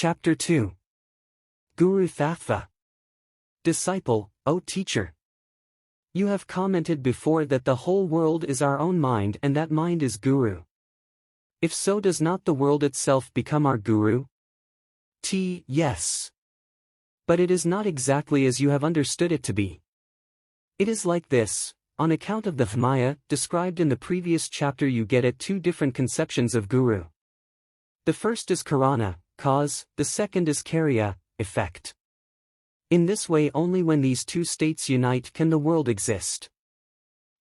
Chapter 2. Guru Tattva. Disciple, O teacher. You have commented before that the whole world is our own mind and that mind is Guru. If so, does not the world itself become our Guru? Yes. But it is not exactly as you have understood it to be. It is like this: on account of the Maya, described in the previous chapter, you get at two different conceptions of Guru. The first is Karana, cause, the second is Karya, effect. In this way only when these two states unite can the world exist.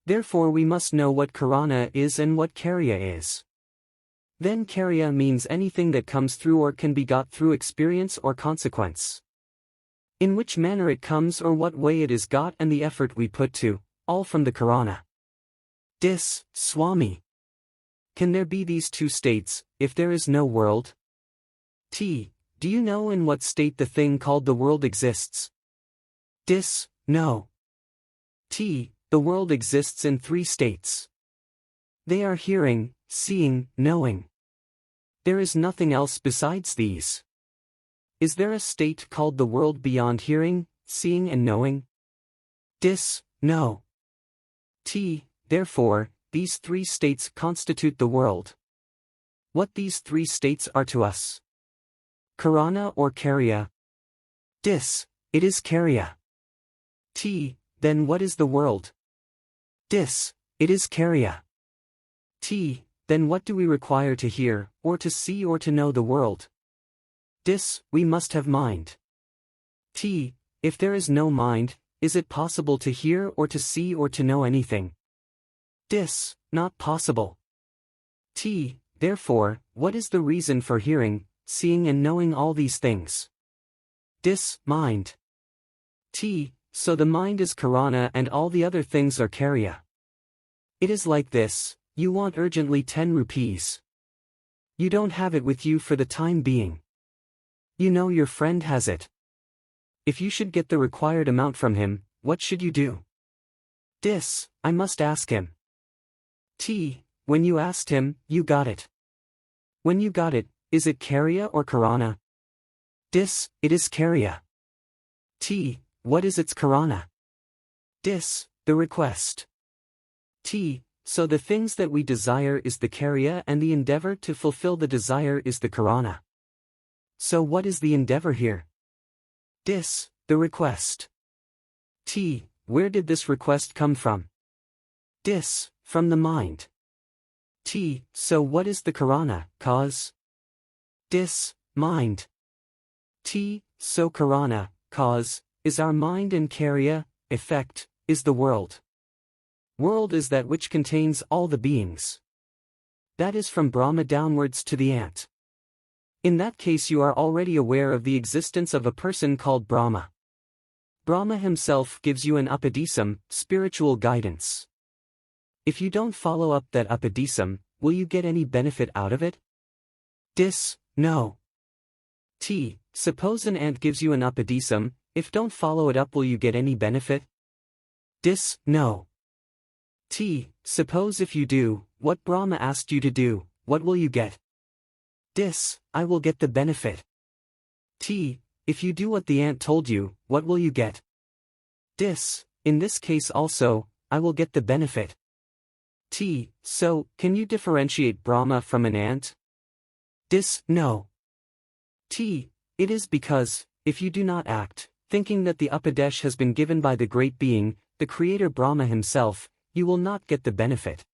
Therefore we must know what Karana is and what Karya is. Then Karya means anything that comes through or can be got through experience or consequence. In which manner it comes or what way it is got and the effort we put to, all from the Karana. Swami. Can there be these two states, if there is no world? Do you know in what state the thing called the world exists? No. The world exists in three states. They are hearing, seeing, knowing. There is nothing else besides these. Is there a state called the world beyond hearing, seeing and knowing? No. Therefore, these three states constitute the world. What these three states are to us? Karana or Karya? It is Karya. Then what is the world? It is Karya. Then what do we require to hear, or to see or to know the world? We must have mind. If there is no mind, is it possible to hear or to see or to know anything? Not possible. Therefore, what is the reason for hearing, seeing and knowing all these things? Mind. So the mind is Karana and all the other things are Karya. It is like this: you want urgently 10 rupees. You don't have it with you for the time being. You know your friend has it. If you should get the required amount from him, what should you do? I must ask him. When you asked him, you got it. When you got it, is it Karya or Karana? It is Karya. What is its Karana? The request. So the things that we desire is the Karya and the endeavor to fulfill the desire is the Karana. So what is the endeavor here? The request. Where did this request come from? From the mind. So what is the Karana, cause? Mind. So Karana, cause, is our mind and Karya, effect, is the world. World is that which contains all the beings. That is from Brahma downwards to the ant. In that case you are already aware of the existence of a person called Brahma. Brahma himself gives you an upadesam, spiritual guidance. If you don't follow up that upadesam, will you get any benefit out of it? No. Suppose an ant gives you an upadesam, if don't follow it up, will you get any benefit? No. Suppose if you do what Brahma asked you to do, what will you get? I will get the benefit. If you do what the ant told you, what will you get? In this case also, I will get the benefit. So, can you differentiate Brahma from an ant? No. It is because, if you do not act, thinking that the upadesh has been given by the great being, the creator Brahma himself, you will not get the benefit.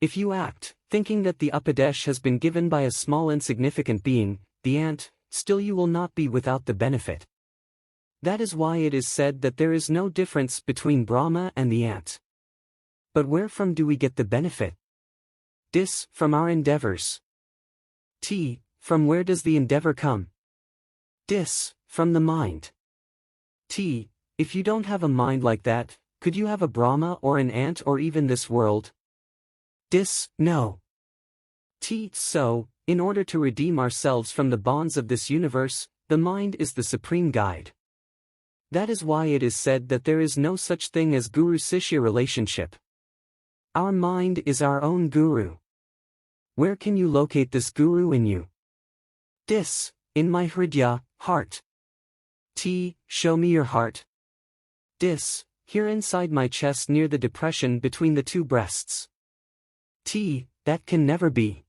If you act, thinking that the upadesh has been given by a small insignificant being, the ant, still you will not be without the benefit. That is why it is said that there is no difference between Brahma and the ant. But wherefrom do we get the benefit? From our endeavors. From where does the endeavor come? From the mind. If you don't have a mind like that, could you have a Brahma or an ant or even this world? No. So, in order to redeem ourselves from the bonds of this universe, the mind is the supreme guide. That is why it is said that there is no such thing as Guru-Sishya relationship. Our mind is our own Guru. Where can you locate this Guru in you? in my hridaya, heart. T, show me your heart. Dis, here inside my chest near the depression between the two breasts. T, that can never be.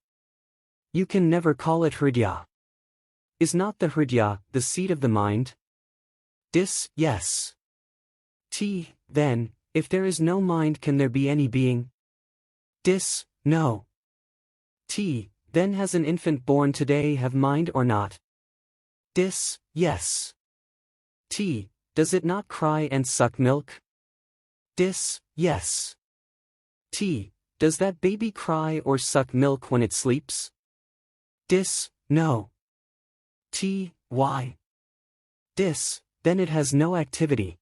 You can never call it hridaya. Is not the hridaya the seat of the mind? Dis, yes. T, then, if there is no mind, can there be any being? Dis, no. T, then has an infant born today have mind or not? Dis, yes. T, does it not cry and suck milk? Dis, yes. T, does that baby cry or suck milk when it sleeps? Dis, no. T, why? Dis, then it has no activity.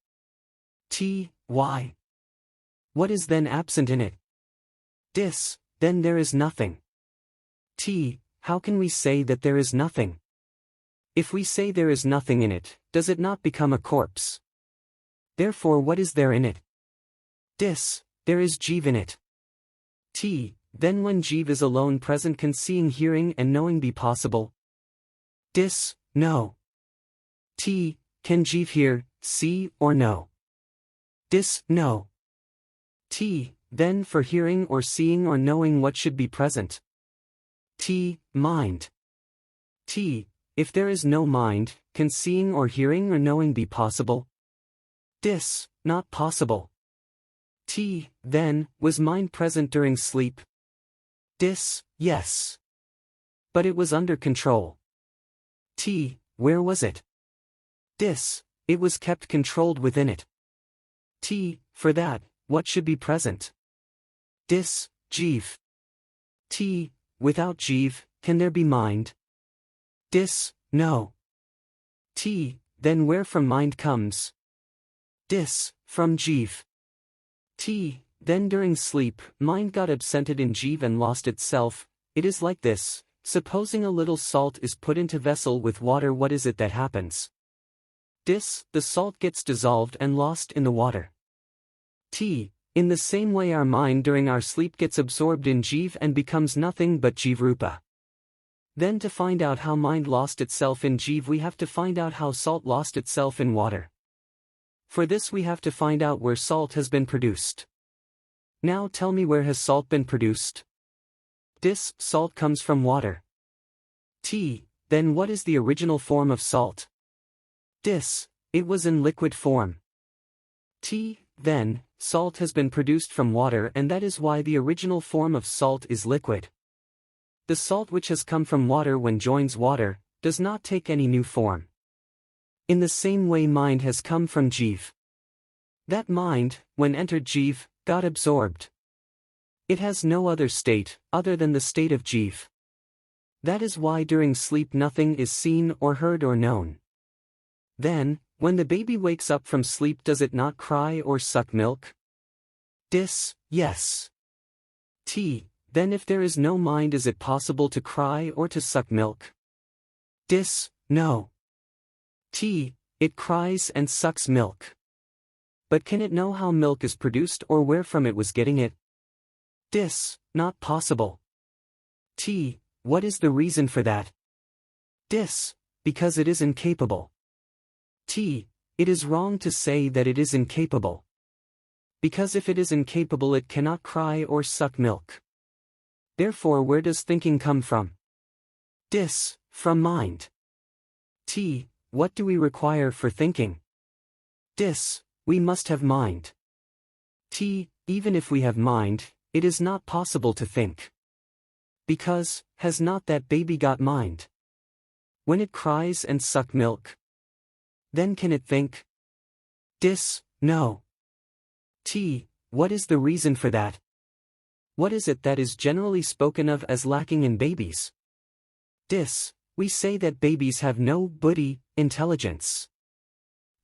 T, why? What is then absent in it? Dis, then there is nothing. T, how can we say that there is nothing? If we say there is nothing in it, does it not become a corpse? Therefore what is there in it? Dis, there is Jiva in it. T, then when Jiva is alone present, can seeing, hearing and knowing be possible? Dis, no. T, can Jiva hear, see or know? Dis, no. T, then for hearing or seeing or knowing what should be present? T, mind. T, if there is no mind, can seeing or hearing or knowing be possible? Dis, not possible. T, then, was mind present during sleep? Dis, yes. But it was under control. T, where was it? Dis, it was kept controlled within it. T, for that, what should be present? Dis, Jiva. T, without Jiva, can there be mind? Dis, no. T, then where from mind comes? Dis, from Jiva. T, then during sleep, mind got absented in Jiva and lost itself. It is like this, supposing a little salt is put into vessel with water, what is it that happens? Dis, the salt gets dissolved and lost in the water. T, in the same way our mind during our sleep gets absorbed in Jiva and becomes nothing but Jivrupa. Then to find out how mind lost itself in Jiva, we have to find out how salt lost itself in water. For this we have to find out where salt has been produced. Now tell me, where has salt been produced? Dis, salt comes from water. T, then what is the original form of salt? Dis, it was in liquid form. T, then, salt has been produced from water, and that is why the original form of salt is liquid. The salt which has come from water when joins water, does not take any new form. In the same way mind has come from Jiva. That mind, when entered Jiva, got absorbed. It has no other state, other than the state of Jiva. That is why during sleep nothing is seen or heard or known. Then, when the baby wakes up from sleep, does it not cry or suck milk? Dis, yes. T, then if there is no mind, is it possible to cry or to suck milk? Dis, no. T, it cries and sucks milk. But can it know how milk is produced or where from it was getting it? Dis, not possible. T, what is the reason for that? Dis, because it is incapable. T, it is wrong to say that it is incapable. Because if it is incapable, it cannot cry or suck milk. Therefore where does thinking come from? Dis, from mind. T, what do we require for thinking? Dis, we must have mind. T, even if we have mind, it is not possible to think. Because, has not that baby got mind? When it cries and suck milk, then can it think? Dis, no. T, what is the reason for that? What is it that is generally spoken of as lacking in babies? Dis, we say that babies have no buddhi, intelligence.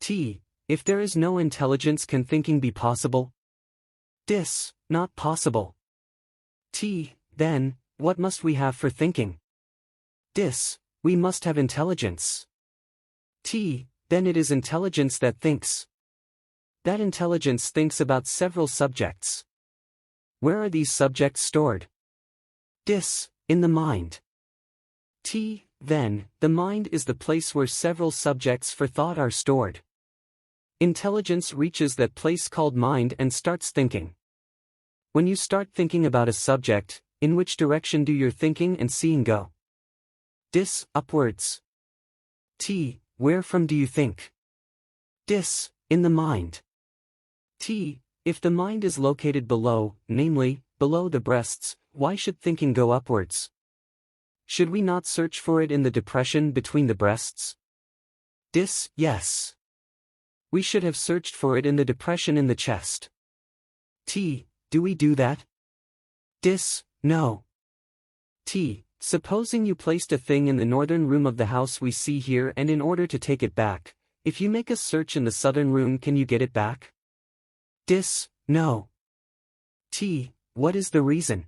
T, if there is no intelligence, can thinking be possible? Dis, not possible. T, then, what must we have for thinking? Dis, we must have intelligence. T, then it is intelligence that thinks. That intelligence thinks about several subjects. Where are these subjects stored? Dis, in the mind. T, then, the mind is the place where several subjects for thought are stored. Intelligence reaches that place called mind and starts thinking. When you start thinking about a subject, in which direction do your thinking and seeing go? Dis, upwards. T, where from do you think? Dis, in the mind. T, if the mind is located below, namely, below the breasts, why should thinking go upwards? Should we not search for it in the depression between the breasts? Dis, yes. We should have searched for it in the depression in the chest. T, do we do that? Dis, no. T, supposing you placed a thing in the northern room of the house we see here, and in order to take it back, if you make a search in the southern room, can you get it back? Dis, no. T, what is the reason?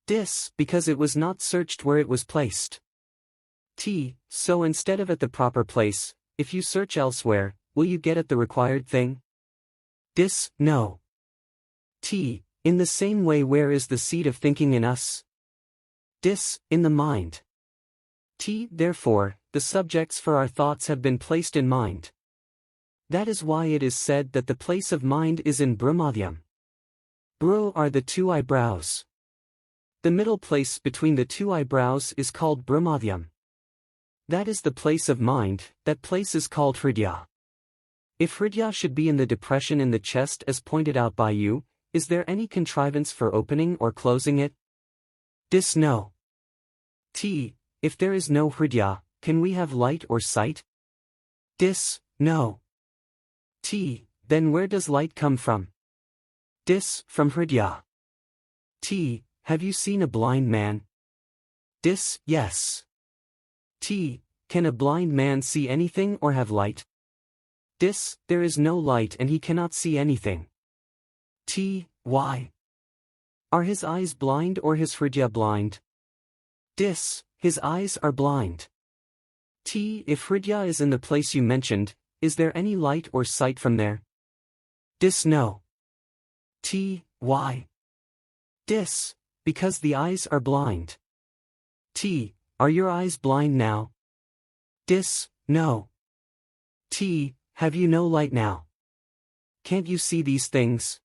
Dis, because it was not searched where it was placed. T, so instead of at the proper place, if you search elsewhere, will you get at the required thing? Dis, no. T, in the same way, where is the seat of thinking in us? Dis, in the mind. T, therefore, the subjects for our thoughts have been placed in mind. That is why it is said that the place of mind is in Brahmadhyam. Bru are the two eyebrows. The middle place between the two eyebrows is called Brahmadhyam. That is the place of mind, that place is called Hridaya. If Hridaya should be in the depression in the chest as pointed out by you, is there any contrivance for opening or closing it? Dis, no. T, if there is no Hridaya, can we have light or sight? Dis, no. T, then where does light come from? Dis, from Hridaya. T, have you seen a blind man? Dis, yes. T, can a blind man see anything or have light? Dis, there is no light and he cannot see anything. T, why? Are his eyes blind or his Hridaya blind? Dis, his eyes are blind. T, if Hridaya is in the place you mentioned, is there any light or sight from there? Dis, no. T, why? Dis, because the eyes are blind. T, are your eyes blind now? Dis, no. T, have you no light now? Can't you see these things?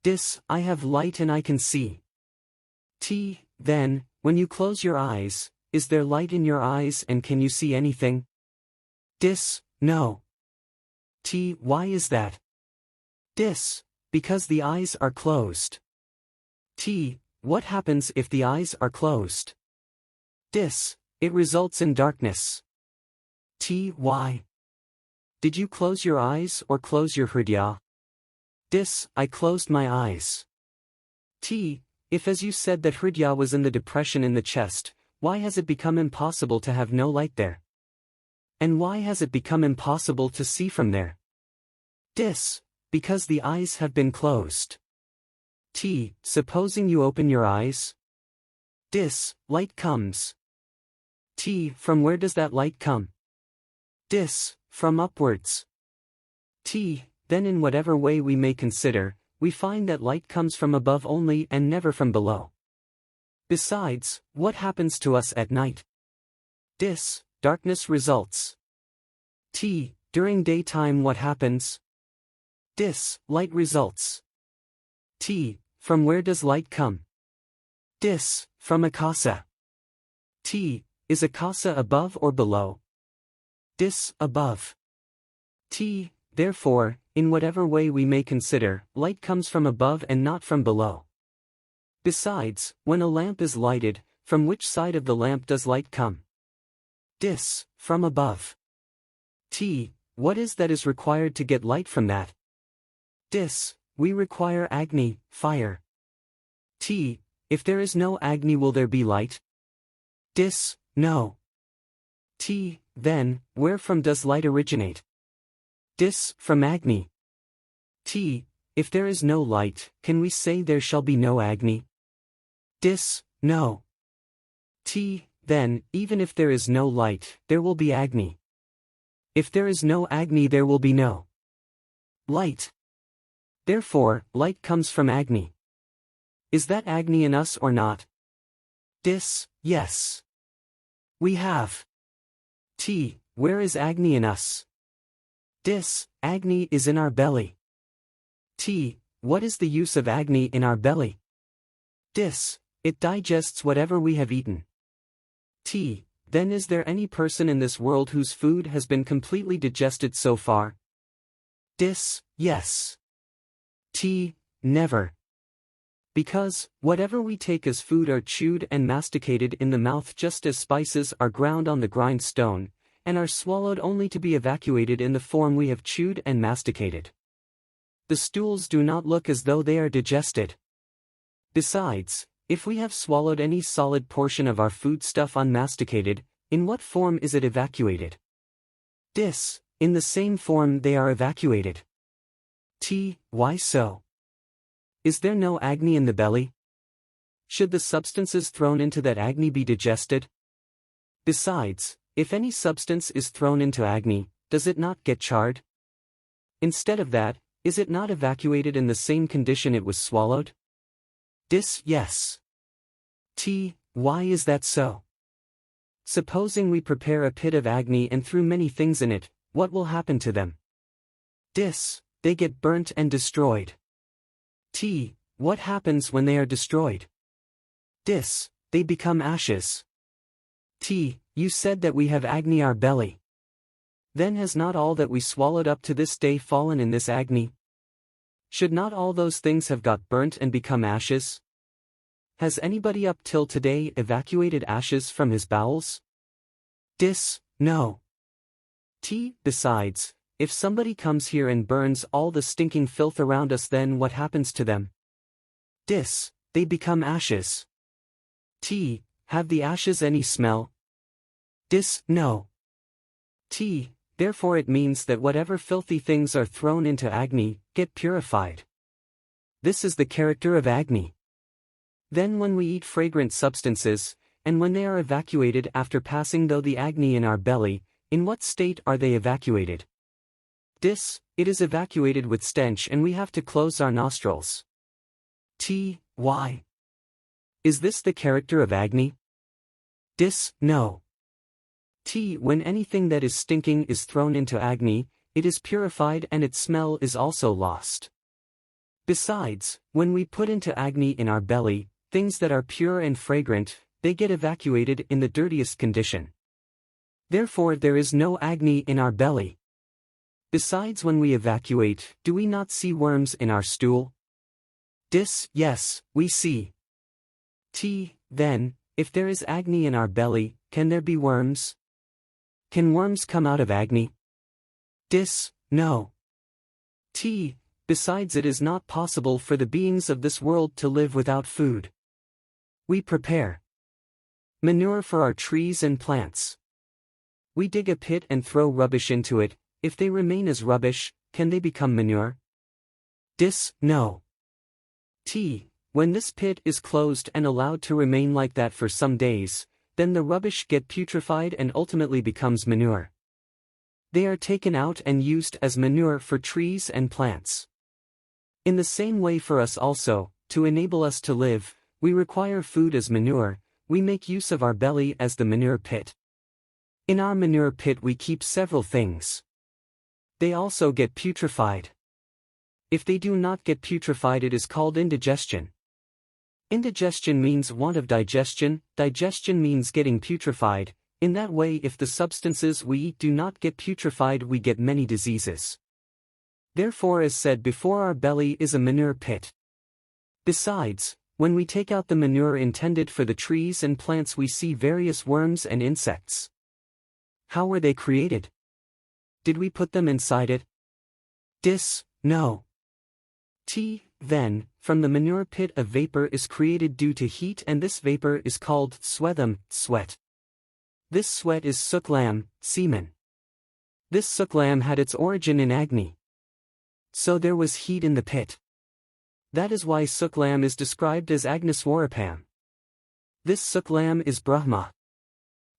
Dis, I have light and I can see. T, then, when you close your eyes, is there light in your eyes and can you see anything? Dis, no. T, why is that? Dis, because the eyes are closed. T, what happens if the eyes are closed? Dis, it results in darkness. T, why? Did you close your eyes or close your Hridaya? Dis, I closed my eyes. T, if as you said that Hridaya was in the depression in the chest, why has it become impossible to have no light there? And why has it become impossible to see from there? Dis, because the eyes have been closed. T, supposing you open your eyes? Dis, light comes. T, from where does that light come? Dis, from upwards. T, then in whatever way we may consider, we find that light comes from above only and never from below. Besides, what happens to us at night? Dis, darkness results. T, during daytime what happens? Dis, light results. T, from where does light come? Dis, from Akasa. T, is Akasa above or below? Dis, above. T, therefore, in whatever way we may consider, light comes from above and not from below. Besides, when a lamp is lighted, from which side of the lamp does light come? Dis, from above. T, what is that is required to get light from that? Dis, we require Agni, fire. T, if there is no Agni will there be light? Dis, no. T, then, where from does light originate? Dis, from Agni. T, if there is no light, can we say there shall be no Agni? Dis, no. T, then, even if there is no light, there will be Agni. If there is no Agni there will be no light. Therefore, light comes from Agni. Is that Agni in us or not? Dis, yes. We have. T. Where is Agni in us? Dis. Agni is in our belly. T. What is the use of Agni in our belly? Dis. It digests whatever we have eaten. T. Then is there any person in this world whose food has been completely digested so far? Dis. Yes. T. Never. Because, whatever we take as food are chewed and masticated in the mouth just as spices are ground on the grindstone, and are swallowed only to be evacuated in the form we have chewed and masticated. The stools do not look as though they are digested. Besides, if we have swallowed any solid portion of our foodstuff unmasticated, in what form is it evacuated? Dis. In the same form they are evacuated. T. Why so? Is there no Agni in the belly? Should the substances thrown into that Agni be digested? Besides, if any substance is thrown into Agni, does it not get charred? Instead of that, is it not evacuated in the same condition it was swallowed? Dis. Yes. T. Why is that so? Supposing we prepare a pit of Agni and threw many things in it, what will happen to them? Dis. They get burnt and destroyed. T. What happens when they are destroyed? Dis. They become ashes. T. You said that we have Agni our belly. Then has not all that we swallowed up to this day fallen in this Agni? Should not all those things have got burnt and become ashes? Has anybody up till today evacuated ashes from his bowels? Dis. No. T. Besides, if somebody comes here and burns all the stinking filth around us, then what happens to them? Dis. They become ashes. T. Have the ashes any smell? Dis. No. T. Therefore it means that whatever filthy things are thrown into Agni, get purified. This is the character of Agni. Then when we eat fragrant substances, and when they are evacuated after passing through the Agni in our belly, in what state are they evacuated? Dis. It is evacuated with stench and we have to close our nostrils. T. Why? Is this the character of Agni? Dis. No. T. When anything that is stinking is thrown into Agni, it is purified and its smell is also lost. Besides, when we put into Agni in our belly, things that are pure and fragrant, they get evacuated in the dirtiest condition. Therefore there is no Agni in our belly. Besides, when we evacuate, do we not see worms in our stool? Dis. Yes, we see. T. Then, if there is Agni in our belly, can there be worms? Can worms come out of Agni? Dis. No. T. Besides, it is not possible for the beings of this world to live without food. We prepare manure for our trees and plants. We dig a pit and throw rubbish into it. If they remain as rubbish, can they become manure? Dis. No. T. When this pit is closed and allowed to remain like that for some days, then the rubbish get putrefied and ultimately becomes manure. They are taken out and used as manure for trees and plants. In the same way for us also, to enable us to live, we require food as manure. We make use of our belly as the manure pit. In our manure pit we keep several things. They also get putrefied. If they do not get putrefied, it is called indigestion. Indigestion means want of digestion, digestion means getting putrefied. In that way, if the substances we eat do not get putrefied, we get many diseases. Therefore, as said before, our belly is a manure pit. Besides, when we take out the manure intended for the trees and plants, we see various worms and insects. How were they created? Did we put them inside it? Dis. No. T. Then, from the manure pit a vapor is created due to heat, and this vapor is called swetham, sweat. This sweat is suklam, semen. This suklam had its origin in Agni. So there was heat in the pit. That is why suklam is described as Agniswarapam. This suklam is Brahma.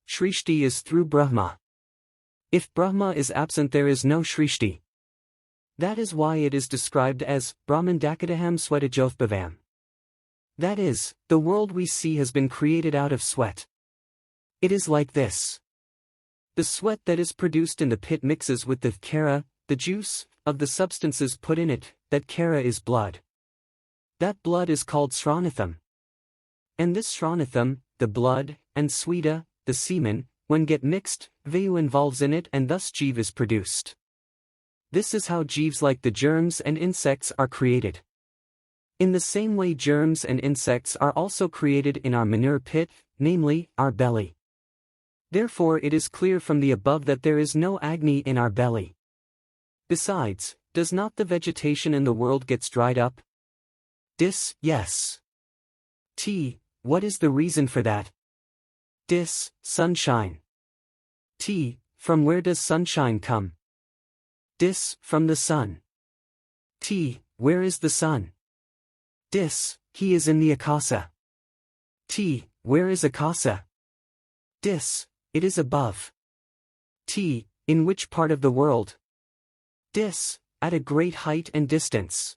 Shrishti is through Brahma. If Brahma is absent, there is no Shrishti. That is why it is described as Brahmandakadaham Swetajyothbhavam. That is, the world we see has been created out of sweat. It is like this. The sweat that is produced in the pit mixes with the kara, the juice, of the substances put in it, that kara is blood. That blood is called sranatham. And this sranatham, the blood, and sweta, the semen, when get mixed, vayu involves in it and thus jiva is produced. This is how jivas like the germs and insects are created. In the same way germs and insects are also created in our manure pit, namely, our belly. Therefore it is clear from the above that there is no agni in our belly. Besides, does not the vegetation in the world gets dried up? Dis, yes. T, what is the reason for that? Dis, sunshine. T, from where does sunshine come? Dis, from the sun. T, where is the sun? Dis, he is in the akasa. T, where is akasa? Dis, it is above. T, in which part of the world? Dis, at a great height and distance.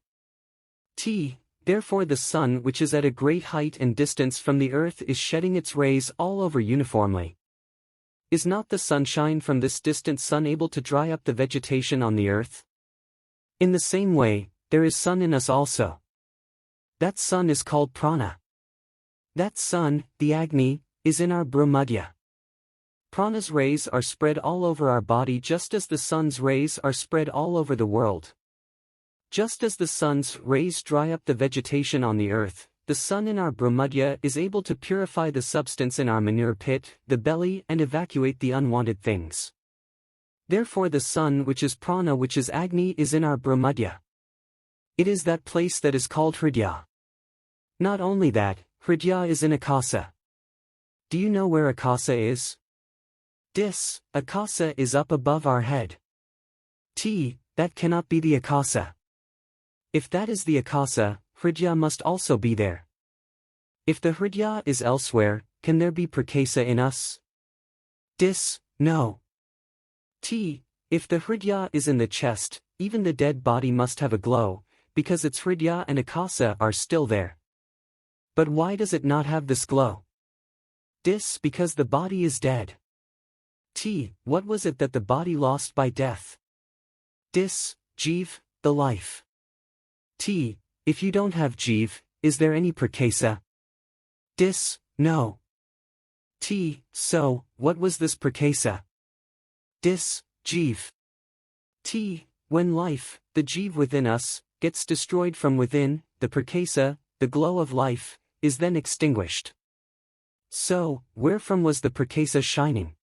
T, therefore the sun which is at a great height and distance from the earth is shedding its rays all over uniformly. Is not the sunshine from this distant sun able to dry up the vegetation on the earth? In the same way, there is sun in us also. That sun is called prana. That sun, the agni, is in our brahmadya. Prana's rays are spread all over our body just as the sun's rays are spread all over the world. Just as the sun's rays dry up the vegetation on the earth, the sun in our brahmadya is able to purify the substance in our manure pit, the belly, and evacuate the unwanted things. Therefore the sun which is prana which is agni is in our brahmadya. It is that place that is called hridaya. Not only that, hridaya is in akasa. Do you know where akasa is? Dis, akasa is up above our head. T, that cannot be the akasa. If that is the akasa, hridaya must also be there. If the hridaya is elsewhere, can there be prakasa in us? Dis, no. T, if the hridaya is in the chest, even the dead body must have a glow, because its hridaya and akasa are still there. But why does it not have this glow? Dis, because the body is dead. T, what was it that the body lost by death? Dis, jiva, the life. T, if you don't have jiva, is there any prakasa? Dis, no. T, so, what was this prakasa? Dis, jiva. T, when life, the jiva within us, gets destroyed from within, the prakasa, the glow of life, is then extinguished. So, wherefrom was the prakasa shining?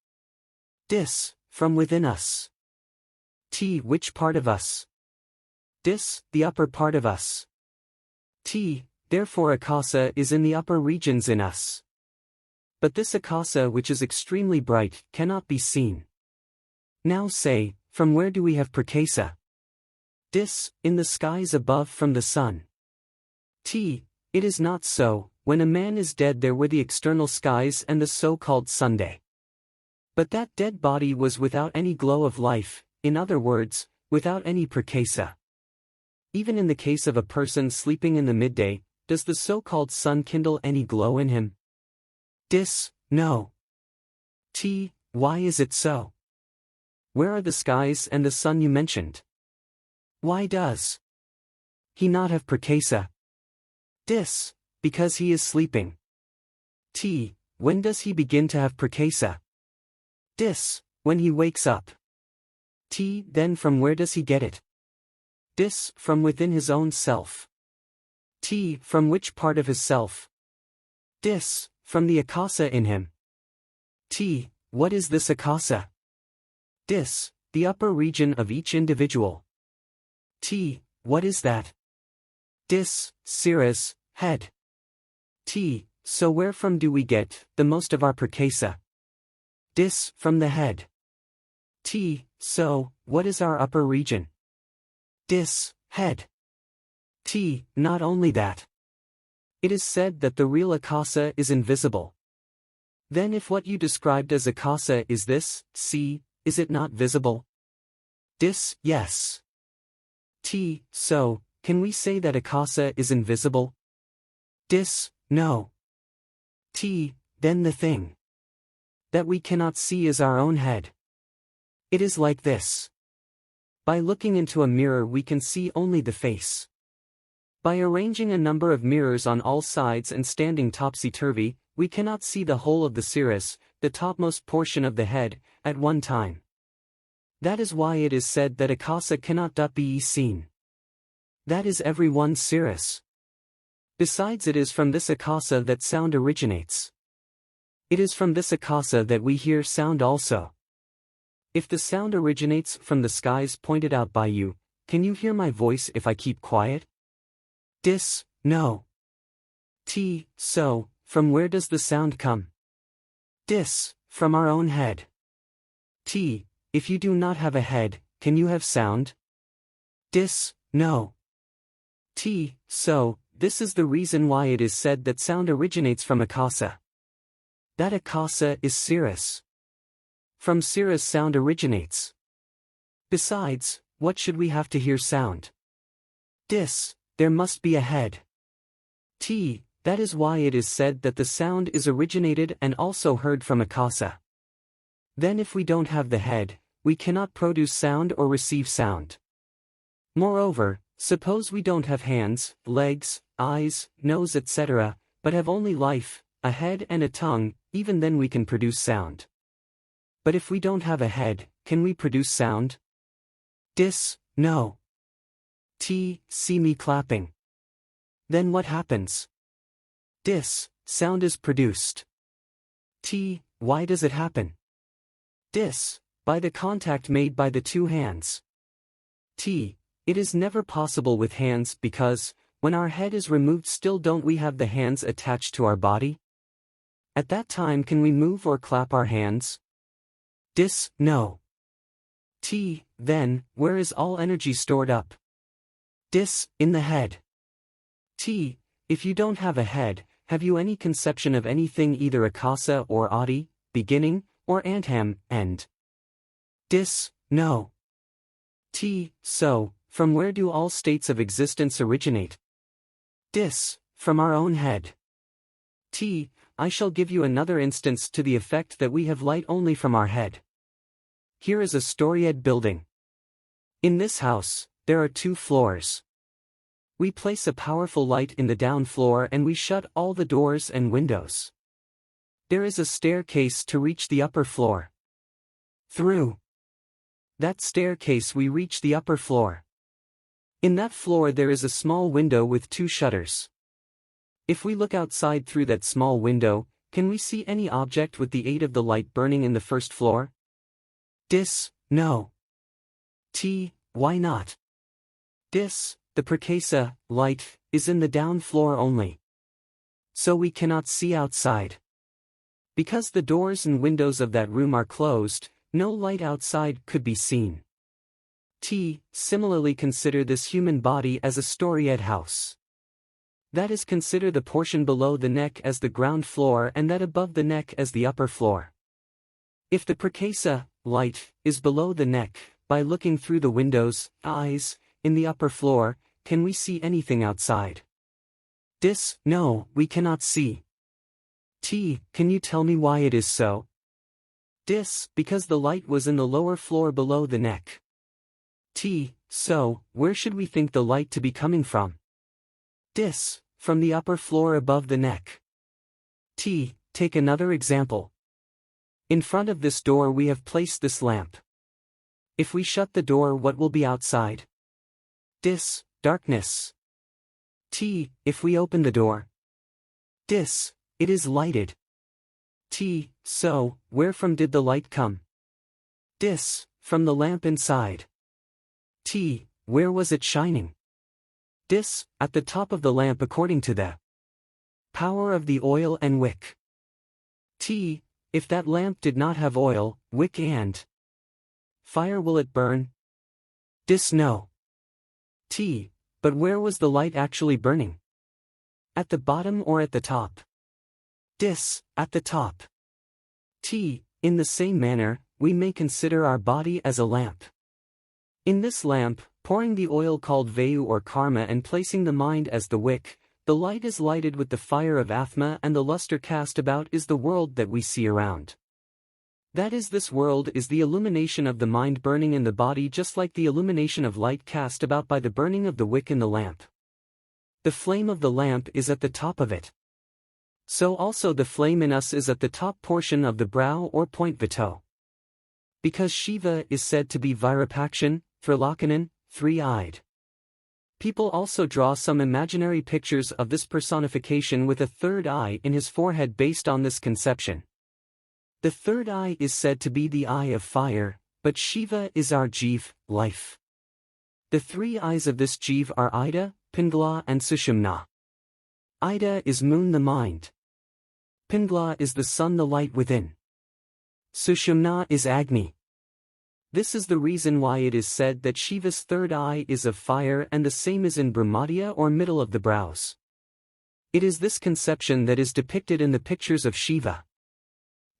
Dis, from within us. T, which part of us? Dis, the upper part of us. T, therefore akasa is in the upper regions in us. But this akasa which is extremely bright, cannot be seen. Now say, from where do we have prakasa? Dis, in the skies above from the sun. T, it is not so, when a man is dead there were the external skies and the so-called Sunday. But that dead body was without any glow of life, in other words, without any prakasa. Even in the case of a person sleeping in the midday, does the so-called sun kindle any glow in him? Dis, no. T, why is it so? Where are the skies and the sun you mentioned? Why does he not have prakasa? Dis, because he is sleeping. T, when does he begin to have prakasa? Dis, when he wakes up. T, then from where does he get it? Dis, from within his own self. T, from which part of his self? Dis, from the akasa in him. T, what is this akasa? Dis, the upper region of each individual. T, what is that? Dis, siras, head. T, so wherefrom do we get the most of our prakasa? Dis, from the head. T, so, what is our upper region? Dis, head. T, not only that. It is said that the real akasa is invisible. Then if what you described as akasa is this, see, is it not visible? Dis, yes. T, so, can we say that akasa is invisible? Dis, no. T, then the thing. that we cannot see is our own head. It is like this. By looking into a mirror we can see only the face. By arranging a number of mirrors on all sides and standing topsy-turvy, we cannot see the whole of the cirrus, the topmost portion of the head, at one time. That is why it is said that akasa cannot be seen. That is every one's cirrus. Besides, it is from this akasa that sound originates. It is from this akasa that we hear sound also. If the sound originates from the skies pointed out by you, can you hear my voice if I keep quiet? No. So, from where does the sound come? From our own head. If you do not have a head, can you have sound? No. So, this is the reason why it is said that sound originates from akasa. That akasa is cirrus. From cirrus sound originates. Besides, what should we have to hear sound? There must be a head. That is why it is said that the sound is originated and also heard from akasa. Then if we don't have the head, we cannot produce sound or receive sound. Moreover, suppose we don't have hands, legs, eyes, nose etc., but have only life, a head and a tongue, even then we can produce sound. But if we don't have a head, can we produce sound? No. See me clapping. Then what happens? Sound is produced. Why does it happen? By the contact made by the two hands. It is never possible with hands because, when our head is removed still don't we have the hands attached to our body? At that time can we move or clap our hands? No. Then, where is all energy stored up? In the head. If you don't have a head, have you any conception of anything either akasa or adi, beginning, or antam, end? No. So, from where do all states of existence originate? From our own head. I shall give you another instance to the effect that we have light only from our head. Here is a storied building. In this house, there are 2 floors. We place a powerful light in the down floor and we shut all the doors and windows. There is a staircase to reach the upper floor. Through that staircase we reach the upper floor. In that floor there is a small window with 2 shutters. If we look outside through that small window, can we see any object with the aid of the light burning in the first floor? No. Why not? The prakasa, light, is in the down floor only. So we cannot see outside. Because the doors and windows of that room are closed, no light outside could be seen. Similarly consider this human body as a storied house. That is, consider the portion below the neck as the ground floor and that above the neck as the upper floor. If the prakasa, light, is below the neck, by looking through the windows, eyes, in the upper floor, can we see anything outside? No, we cannot see. Can you tell me why it is so? Because the light was in the lower floor below the neck. So, where should we think the light to be coming from? From the upper floor above the neck. Take another example. In front of this door we have placed this lamp. If we shut the door, what will be outside? Darkness. If we open the door, it is lighted. So, where from did the light come? From the lamp inside. Where was it shining? At the top of the lamp according to the power of the oil and wick. If that lamp did not have oil, wick and fire, will it burn? No. But where was the light actually burning? At the bottom or at the top? At the top. In the same manner, we may consider our body as a lamp. In this lamp, pouring the oil called vayu or karma and placing the mind as the wick, the light is lighted with the fire of Atma and the luster cast about is the world that we see around. That is, this world is the illumination of the mind burning in the body, just like the illumination of light cast about by the burning of the wick in the lamp. The flame of the lamp is at the top of it. So also the flame in us is at the top portion of the brow or point vito. Because Shiva is said to be Virupakshan, Trilakanan, three-eyed. People also draw some imaginary pictures of this personification with a third eye in his forehead based on this conception. The third eye is said to be the eye of fire, but Shiva is our Jiva, life. The three eyes of this Jiva are Ida, Pingala and Sushumna. Ida is moon, the mind. Pingala is the sun, the light within. Sushumna is Agni. This is the reason why it is said that Shiva's third eye is of fire, and the same is in Brahmadya or middle of the brows. It is this conception that is depicted in the pictures of Shiva.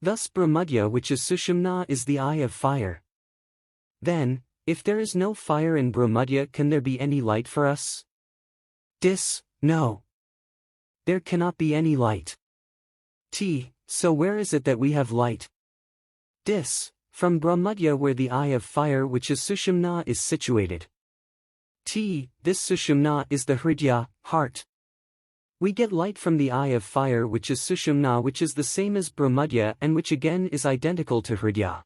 Thus Brahmadya, which is Sushumna, is the eye of fire. Then, if there is no fire in Brahmadya, can there be any light for us? No. There cannot be any light. So where is it that we have light? From Brahmadya, where the eye of fire, which is Sushumna, is situated. This Sushumna is the Hridaya, heart. We get light from the eye of fire, which is Sushumna, which is the same as Brahmadya and which again is identical to Hridaya.